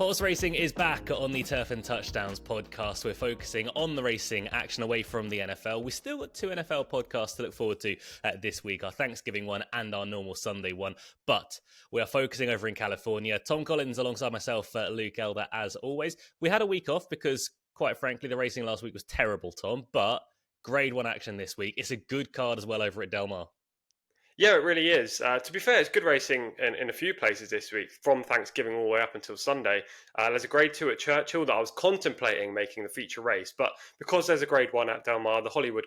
Horse Racing is back on the Turf and Touchdowns podcast. We're focusing on the racing action away from the NFL. We still got two NFL podcasts to look forward to this week, our Thanksgiving one and our normal Sunday one. But we are focusing over in California. Tom Collins alongside myself, Luke Elder, as always. We had a week off because, quite frankly, the racing last week was terrible, Tom. But grade one action this week. It's a good card as well over at Del Mar. Yeah, it really is. To be fair, it's good racing in a few places this week, from Thanksgiving all the way up until Sunday. There's a grade 2 at Churchill that I was contemplating making the feature race, but because there's a grade 1 at Del Mar, the Hollywood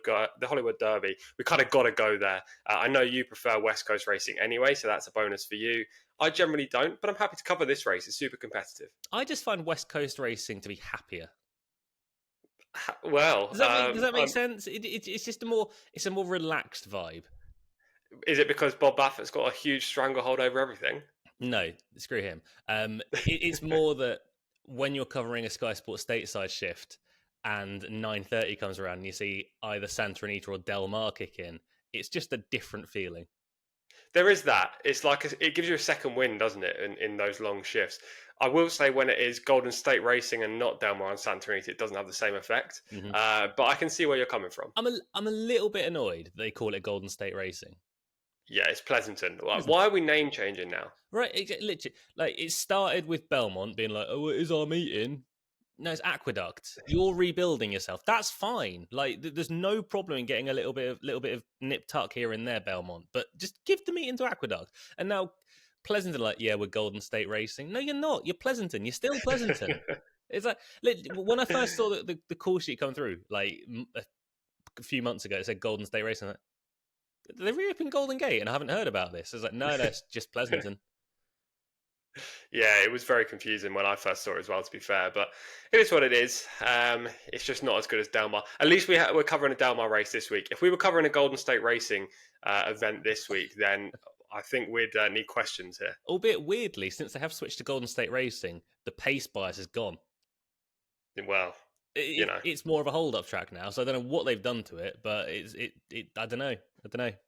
Derby, we kind of got to go there. I know you prefer West Coast racing anyway, so that's a bonus for you. I generally don't, but I'm happy to cover this race. It's super competitive. I just find West Coast racing to be happier. Well, does that make sense? It's just a more relaxed vibe. Is it because Bob Baffert's got a huge stranglehold over everything? No, screw him. It's more that when you're covering a Sky Sports Stateside shift and 9:30 comes around and you see either Santa Anita or Del Mar kick in, it's just a different feeling. There is that. It's like it gives you a second wind, doesn't it, in those long shifts. I will say when it is Golden State Racing and not Del Mar and Santa Anita, it doesn't have the same effect. Mm-hmm. But I can see where you're coming from. I'm a little bit annoyed they call it Golden State Racing. Yeah, it's Pleasanton. Why are we name changing now? Right, literally. Like, it started with Belmont being like, "Oh, it is our meeting." No, it's Aqueduct. You're rebuilding yourself. That's fine. Like, there's no problem in getting a little bit of nip tuck here and there, Belmont. But just give the meeting to Aqueduct. And now Pleasanton, like, yeah, we're Golden State Racing. No, you're not. You're Pleasanton. You're still Pleasanton. It's like when I first saw the call sheet come through, like a few months ago, it said Golden State Racing. I'm like, they reopened Golden Gate and I haven't heard about this. I was like, no, it's just Pleasanton. Yeah, it was very confusing when I first saw it as well, to be fair. But it is what it is. It's just not as good as Del Mar. At least we're covering a Del Mar race this week. If we were covering a Golden State Racing event this week, then I think we'd need questions here. Albeit weirdly, since they have switched to Golden State Racing, the pace bias is gone. Well, it's more of a hold-up track now, so I don't know what they've done to it, but I don't know.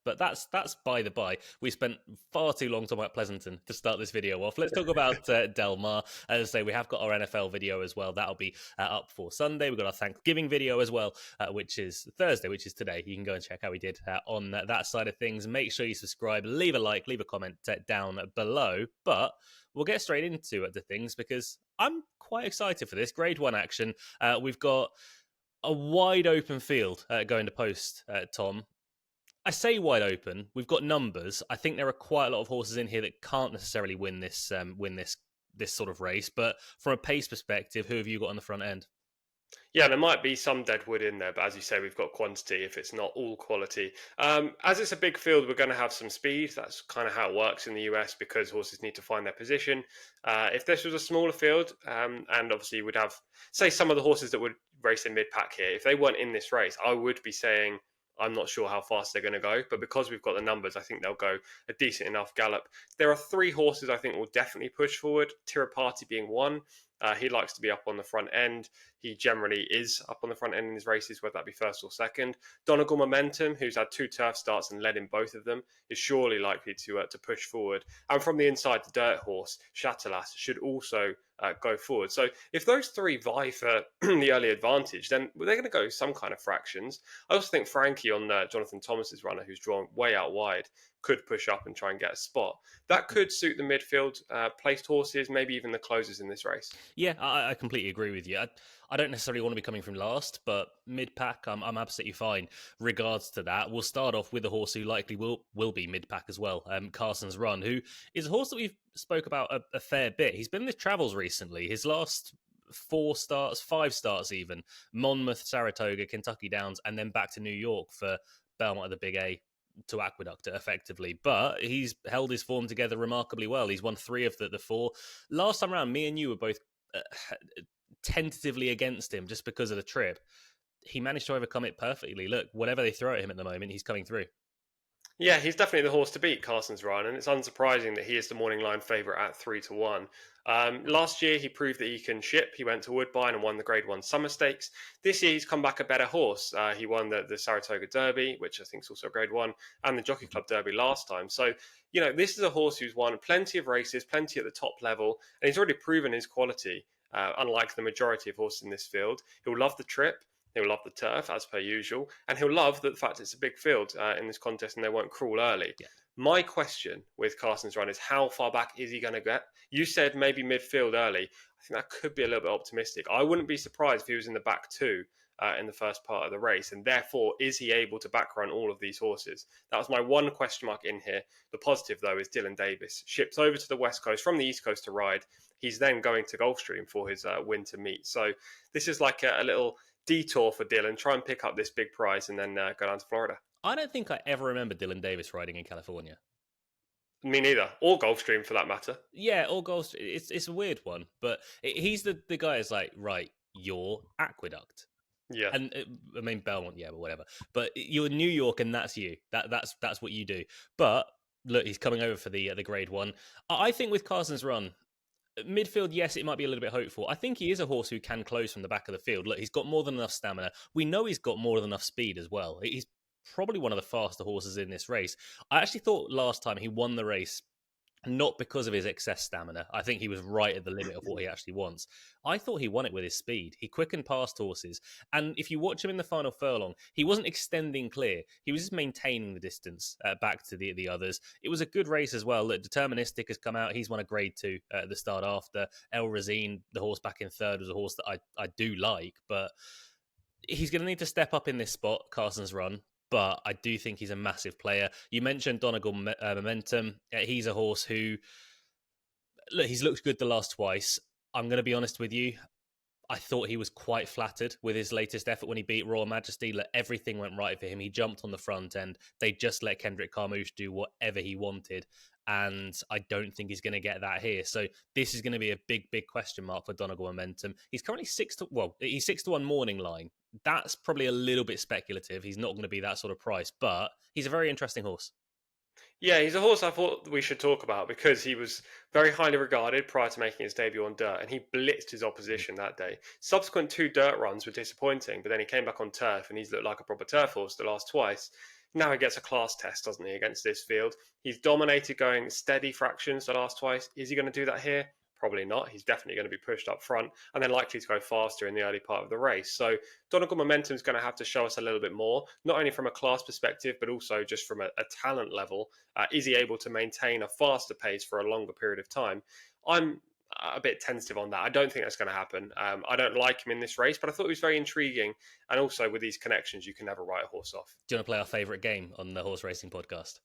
But that's by the by. We spent far too long talking about Pleasanton to start this video off. Let's talk about Del Mar. As I say, we have got our NFL video as well. That'll be up for Sunday. We've got our Thanksgiving video as well, which is Thursday, which is today. You can go and check how we did on that side of things. Make sure you subscribe, leave a like, leave a comment down below. But we'll get straight into the things because I'm quite excited for this. Grade 1 action. We've got a wide open field going to post, Tom. I say wide open. We've got numbers. I think there are quite a lot of horses in here that can't necessarily win this sort of race. But from a pace perspective, who have you got on the front end? Yeah, there might be some deadwood in there, but as you say, we've got quantity if it's not all quality. As it's a big field, we're going to have some speed. That's kind of how it works in the US because horses need to find their position. If this was a smaller field, and obviously you would have, say, some of the horses that would race in mid-pack here, if they weren't in this race, I would be saying, I'm not sure how fast they're going to go, but because we've got the numbers, I think they'll go a decent enough gallop. There are 3 horses I think will definitely push forward, Tirapati being one. He likes to be up on the front end. He generally is up on the front end in his races, whether that be first or second. Donegal Momentum, who's had 2 turf starts and led in both of them, is surely likely to push forward. And from the inside, the dirt horse, Chatelas, should also go forward. So if those 3 vie for the early advantage, then they're going to go some kind of fractions. I also think Frankie on Jonathan Thomas's runner, who's drawn way out wide, could push up and try and get a spot. That could suit the midfield placed horses, maybe even the closers in this race. Yeah, I completely agree with you. I don't necessarily want to be coming from last, but mid-pack, I'm absolutely fine. Regards to that, we'll start off with a horse who likely will be mid-pack as well, Carson's Run, who is a horse that we've spoke about a fair bit. He's been in the travels recently. His last 5 starts even, Monmouth, Saratoga, Kentucky Downs, and then back to New York for Belmont of the Big A to Aqueduct effectively, but he's held his form together remarkably well. He's won 3 of the 4. Last time around, me and you were both tentatively against him just because of the trip. He managed to overcome it perfectly. Look, whatever they throw at him at the moment, he's coming through. Yeah, he's definitely the horse to beat, Carson's Run, and it's unsurprising that he is the morning line favourite at 3-1. Last year, he proved that he can ship. He went to Woodbine and won the Grade 1 Summer Stakes. This year, he's come back a better horse. He won the Saratoga Derby, which I think is also Grade 1, and the Jockey Club Derby last time. So, this is a horse who's won plenty of races, plenty at the top level, and he's already proven his quality, unlike the majority of horses in this field. He'll love the trip. He'll love the turf, as per usual, and he'll love the fact it's a big field in this contest and they won't crawl early. Yeah. My question with Carson's Run is how far back is he going to get? You said maybe midfield early. I think that could be a little bit optimistic. I wouldn't be surprised if he was in the back two in the first part of the race, and therefore, is he able to backrun all of these horses? That was my one question mark in here. The positive, though, is Dylan Davis. Shipped over to the West Coast from the East Coast to ride. He's then going to Gulfstream for his winter meet. So this is like a little detour for Dylan, try and pick up this big prize and then go down to Florida. I don't think I ever remember Dylan Davis riding in California. Me neither. Or Gulfstream for that matter. Yeah, or Gulfstream. It's a weird one, but he's the guy who's like, right, you're Aqueduct. Yeah. And I mean Belmont, yeah, but whatever. But you're New York, and that's you. That's what you do. But look, he's coming over for the Grade 1. I think with Carson's Run, midfield, yes, it might be a little bit hopeful. I think he is a horse who can close from the back of the field. Look, he's got more than enough stamina. We know he's got more than enough speed as well. He's probably one of the faster horses in this race. I actually thought last time he won the race not because of his excess stamina. I think he was right at the limit of what he actually wants. I thought he won it with his speed. He quickened past horses. And if you watch him in the final furlong, he wasn't extending clear. He was just maintaining the distance back to the others. It was a good race as well. Look, Deterministic has come out. He's won a Grade 2 at the start after. El Razine, the horse back in third, was a horse that I do like. But he's going to need to step up in this spot, Carson's Run. But I do think he's a massive player. You mentioned Donegal Momentum. He's a horse who, look, he's looked good the last twice. I'm going to be honest with you. I thought he was quite flattered with his latest effort when he beat Royal Majesty. Look, everything went right for him. He jumped on the front end. They just let Kendrick Carmouche do whatever he wanted. And I don't think he's going to get that here. So this is going to be a big, big question mark for Donegal Momentum. He's currently 6-1 morning line. That's probably a little bit speculative. He's not going to be that sort of price, but he's a very interesting horse. Yeah, he's a horse I thought we should talk about because he was very highly regarded prior to making his debut on dirt, and he blitzed his opposition that day. Subsequent 2 dirt runs were disappointing, but then he came back on turf, and he's looked like a proper turf horse the last twice. Now he gets a class test, doesn't he, against this field? He's dominated going steady fractions the last twice. Is he going to do that here? Probably not. He's definitely going to be pushed up front and then likely to go faster in the early part of the race. So Donegal Momentum is going to have to show us a little bit more, not only from a class perspective, but also just from a talent level. Is he able to maintain a faster pace for a longer period of time? I'm a bit tentative on that. I don't think that's going to happen. I don't like him in this race, but I thought he was very intriguing. And also with these connections, you can never write a horse off. Do you want to play our favourite game on the Horse Racing Podcast?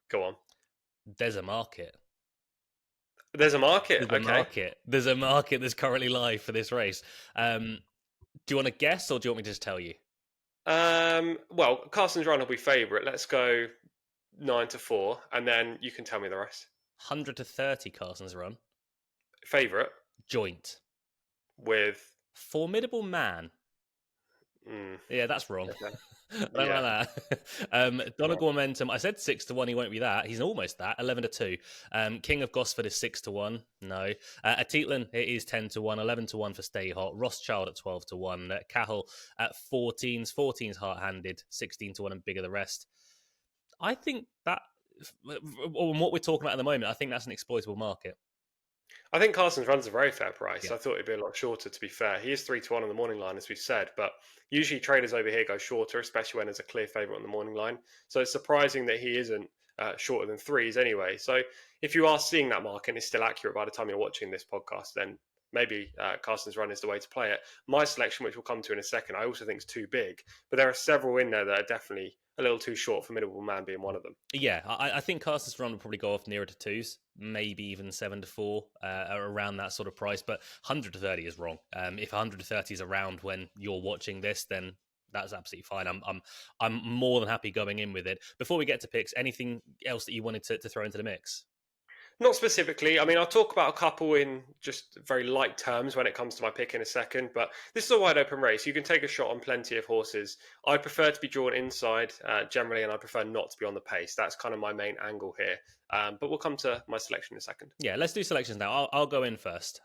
Go on. There's a market. There's a market. There's a market that's currently live for this race. Do you want to guess, or do you want me to just tell you? Well, Carson's Run will be favourite. Let's go 9-4, and then you can tell me the rest. 100-30 Carson's Run. Favourite? Joint. With? Formidable Man. Yeah, that's wrong. Okay. I don't like that. Donegal Momentum. I said 6-1. He won't be that. He's almost that. 11-2. King of Gosford is 6-1. No. Atitlan, it is 10-1. 11-1 for Stay Hot. Rothschild at 12-1. Cahill at 14s. 14s Heart-Handed. 16-1 and bigger the rest. I think that, on what we're talking about at the moment, I think that's an exploitable market. I think Carson's Run's a very fair price. Yeah. I thought it'd be a lot shorter, to be fair. He is 3-1 on the morning line, as we've said, but usually traders over here go shorter, especially when there's a clear favourite on the morning line. So it's surprising that he isn't shorter than 3s anyway. So if you are seeing that market and it's still accurate by the time you're watching this podcast, then maybe Carson's Run is the way to play it. My selection, which we'll come to in a second, I also think is too big, but there are several in there that are definitely a little too short, Formidable Man being one of them. Yeah, I think Carson's Run will probably go off nearer to 2s, maybe even 7-4, around that sort of price, but 100-30 is wrong. If 130 is around when you're watching this, then that's absolutely fine. I'm more than happy going in with it. Before we get to picks, anything else that you wanted to throw into the mix? Not specifically. I mean, I'll talk about a couple in just very light terms when it comes to my pick in a second, but this is a wide open race. You can take a shot on plenty of horses. I prefer to be drawn inside generally, and I prefer not to be on the pace. That's kind of my main angle here. But we'll come to my selection in a second. Yeah, let's do selections now. I'll go in first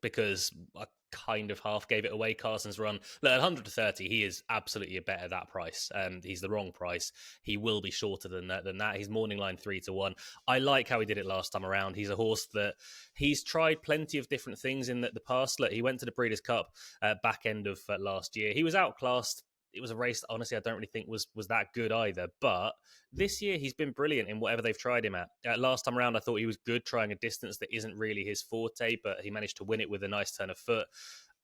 because I kind of half gave it away. Carson's Run. Look, at 130, he is absolutely a bet at that price. He's the wrong price. He will be shorter than that. He's morning line 3-1. I like how he did it last time around. He's a horse that he's tried plenty of different things in the past. Look, he went to the Breeders' Cup back end of last year. He was outclassed. It was a race that, honestly, I don't really think was that good either. But this year, he's been brilliant in whatever they've tried him at. Last time around, I thought he was good trying a distance that isn't really his forte, but he managed to win it with a nice turn of foot.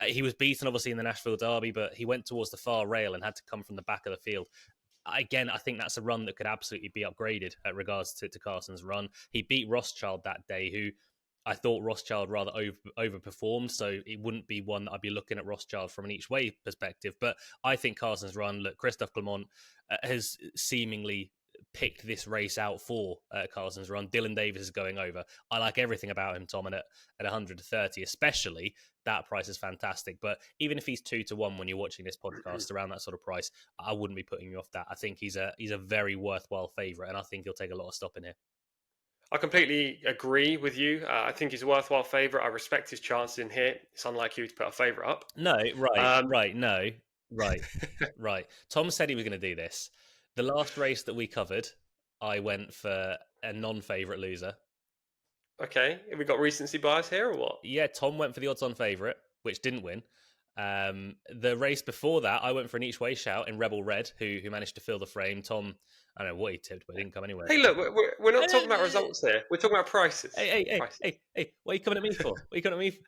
He was beaten, obviously, in the Nashville Derby, but he went towards the far rail and had to come from the back of the field. Again, I think that's a run that could absolutely be upgraded at regards to Carson's Run. He beat Rothschild that day, who I thought Rothschild rather overperformed, so it wouldn't be one that I'd be looking at Rothschild from an each way perspective. But I think Carson's Run, look, Christophe Clement has seemingly picked this race out for Carson's Run. Dylan Davis is going over. I like everything about him, Tom, and at 130, especially, that price is fantastic. But even if he's 2-1 when you're watching this podcast around that sort of price, I wouldn't be putting you off that. I think he's a very worthwhile favourite, and I think he'll take a lot of stopping here. I completely agree with you. I think he's a worthwhile favourite. I respect his chances in here. It's unlike you to put a favourite up. No, right. Tom said he was going to do this. The last race that we covered, I went for a non-favourite loser. Okay, have we got recency bias here or what? Yeah, Tom went for the odds-on favourite, which didn't win. The race before that, I went for an each way shout in Rebel Red, who managed to fill the frame. Tom, I don't know what he tipped, but he didn't come anywhere. Hey, look, we're not talking about results here. We're talking about prices. Hey! What are you coming at me for? What are you coming at me for?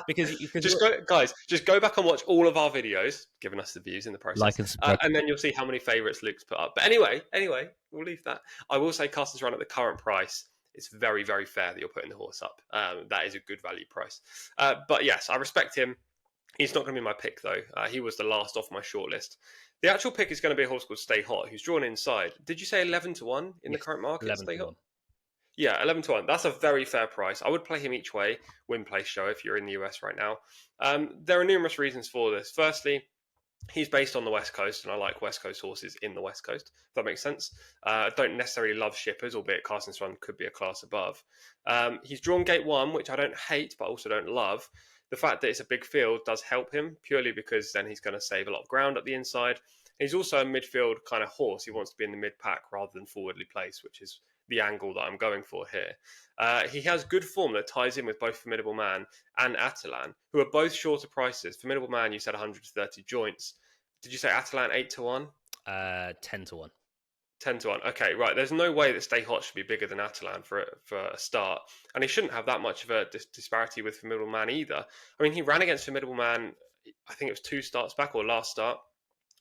Because just go back and watch all of our videos, giving us the views in the process, like and subscribe, and then you'll see how many favourites Luke's put up. But anyway, we'll leave that. I will say Carson's Run at the current price. It's very, very fair that you're putting the horse up. That is a good value price. But yes, I respect him. He's not going to be my pick, though. He was the last off my shortlist. The actual pick is going to be a horse called Stay Hot, who's drawn inside. Did you say 11-1 in the current market? 11-1. Yeah, 11-1. That's a very fair price. I would play him each way, win, place, show, if you're in the US right now. There are numerous reasons for this. Firstly, he's based on the West Coast, and I like West Coast horses in the West Coast, if that makes sense. I don't necessarily love shippers, albeit Carson's Run could be a class above. He's drawn gate 1, which I don't hate, but also don't love. The fact that it's a big field does help him, purely because then he's going to save a lot of ground at the inside. He's also a midfield kind of horse. He wants to be in the mid-pack rather than forwardly placed, which is the angle that I'm going for here. He has good form that ties in with both Formidable Man and Atalan, who are both shorter prices. Formidable Man, you said 130 joints. Did you say Atalan 8-1? 10-1. 10-1. Okay, right. There's no way that Stay Hot should be bigger than Atalan for a start. And he shouldn't have that much of a disparity with Formidable Man either. I mean, he ran against Formidable Man, I think it was 2 starts back or last start.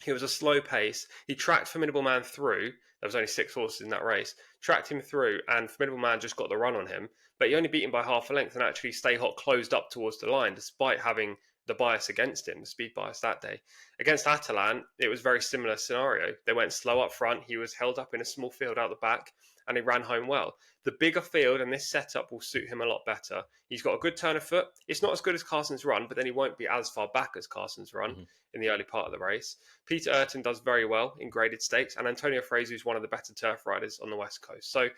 He was a slow pace. He tracked Formidable Man through. There was only 6 horses in that race. Tracked him through, and Formidable Man just got the run on him. But he only beat him by half a length, and actually Stay Hot closed up towards the line, despite having the bias against him, the speed bias that day. Against Atalan, it was a very similar scenario. They went slow up front. He was held up in a small field out the back, and he ran home well. The bigger field and this setup will suit him a lot better. He's got a good turn of foot. It's not as good as Carson's Run, but then he won't be as far back as Carson's Run in the early part of the race. Peter Urton does very well in graded stakes, and Antonio Fraser is one of the better turf riders on the West Coast. So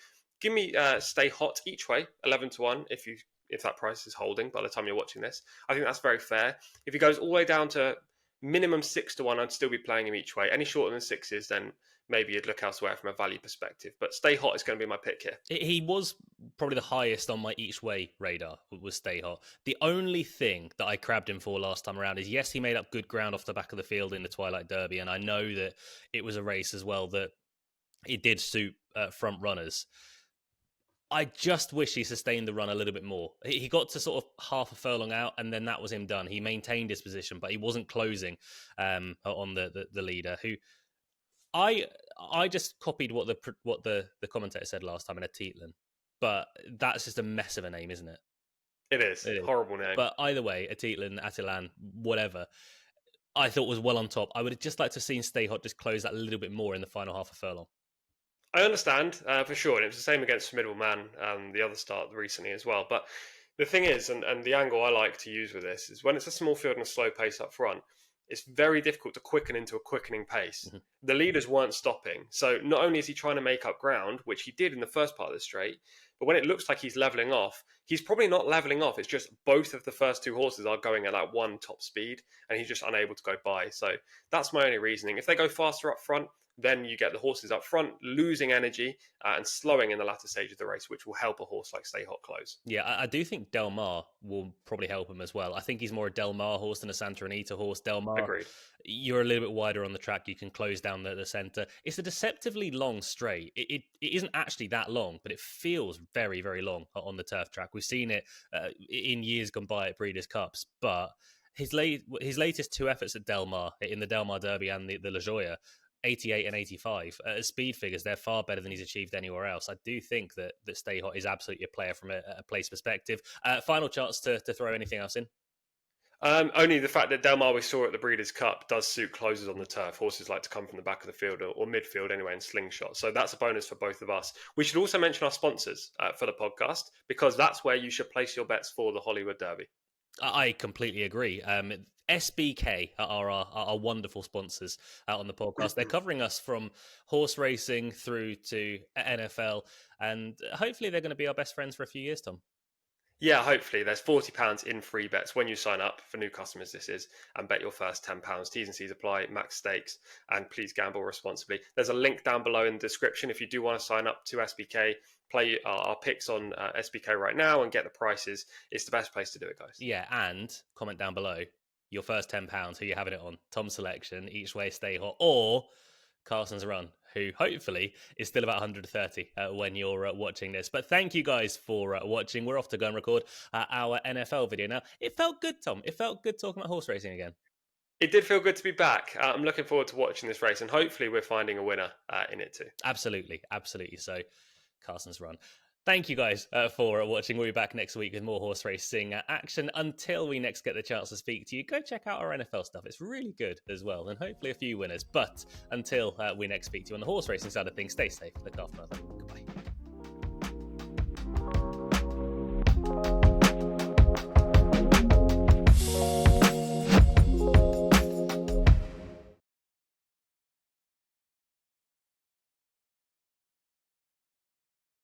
give me Stay Hot each way, 11-1, if that price is holding by the time you're watching this. I think that's very fair. If he goes all the way down to minimum 6-1, I'd still be playing him each way. Any shorter than 6s, then maybe you'd look elsewhere from a value perspective. But Stay Hot is going to be my pick here. He was probably the highest on my each way radar, was Stay Hot. The only thing that I crabbed him for last time around is, yes, he made up good ground off the back of the field in the Twilight Derby, and I know that it was a race as well that it did suit front runners. I just wish he sustained the run a little bit more. He got to sort of half a furlong out, and then that was him done. He maintained his position, but he wasn't closing on the leader. Who I just copied what the commentator said last time in a Tietlin, but that's just a mess of a name, isn't it? It is. Horrible name. But either way, a Tietlin, Atalan, whatever, I thought was well on top. I would have just liked to have seen Stay Hot just close that a little bit more in the final half a furlong. I understand for sure, and it was the same against Middleman, the other start recently as well. But the thing is, and the angle I like to use with this is when it's a small field and a slow pace up front, it's very difficult to quicken into a quickening pace. Mhm. The leaders weren't stopping, so not only is he trying to make up ground, which he did in the first part of the straight, but when it looks like he's leveling off, he's probably not leveling off. It's just both of the first two horses are going at that one top speed, and he's just unable to go by. So that's my only reasoning. If they go faster up front, then you get the horses up front losing energy and slowing in the latter stage of the race, which will help a horse like Stay Hot close. Yeah, I do think Del Mar will probably help him as well. I think he's more a Del Mar horse than a Santa Anita horse. Del Mar, Agreed. you're a little bit wider on the track. You can close down the center. It's a deceptively long straight. It isn't actually that long, but it feels very, very long on the turf track. We've seen it in years gone by at Breeders' Cups, but his latest two efforts at Del Mar, in the Del Mar Derby and the La Jolla, 88 and 85 speed figures, they're far better than he's achieved anywhere else. I do think that Stay Hot is absolutely a player from a place perspective. Final chance to throw anything else in. Only the fact that Del Mar we saw at the Breeders' Cup does suit closers on the turf. Horses like to come from the back of the field or midfield anyway in slingshot. So that's a bonus for both of us. We should also mention our sponsors for the podcast, because that's where you should place your bets for the Hollywood Derby. I completely agree. SBK are our wonderful sponsors on the podcast. They're covering us from horse racing through to NFL, and hopefully they're going to be our best friends for a few years, Tom. Yeah, hopefully. There's £40 in free bets when you sign up, for new customers this is, and bet your first £10. T's and C's apply, max stakes, and please gamble responsibly. There's a link down below in the description if you do want to sign up to SBK. Play our picks on SBK right now and get the prices. It's the best place to do it, guys. Yeah, and comment down below your first £10, who you're having it on. Tom's selection, each way Stay Hot, or Carson's Run, who hopefully is still about 130 when you're watching this. But thank you guys for watching. We're off to go and record our NFL video now. It felt good, Tom. It felt good talking about horse racing again. It did feel good to be back. I'm looking forward to watching this race, and hopefully we're finding a winner in it too. Absolutely. So, Carson's Run. Thank you guys for watching. We'll be back next week with more horse racing action. Until we next get the chance to speak to you, go check out our NFL stuff. It's really good as well, and hopefully a few winners. But until we next speak to you on the horse racing side of things, stay safe. Look after one another. Goodbye.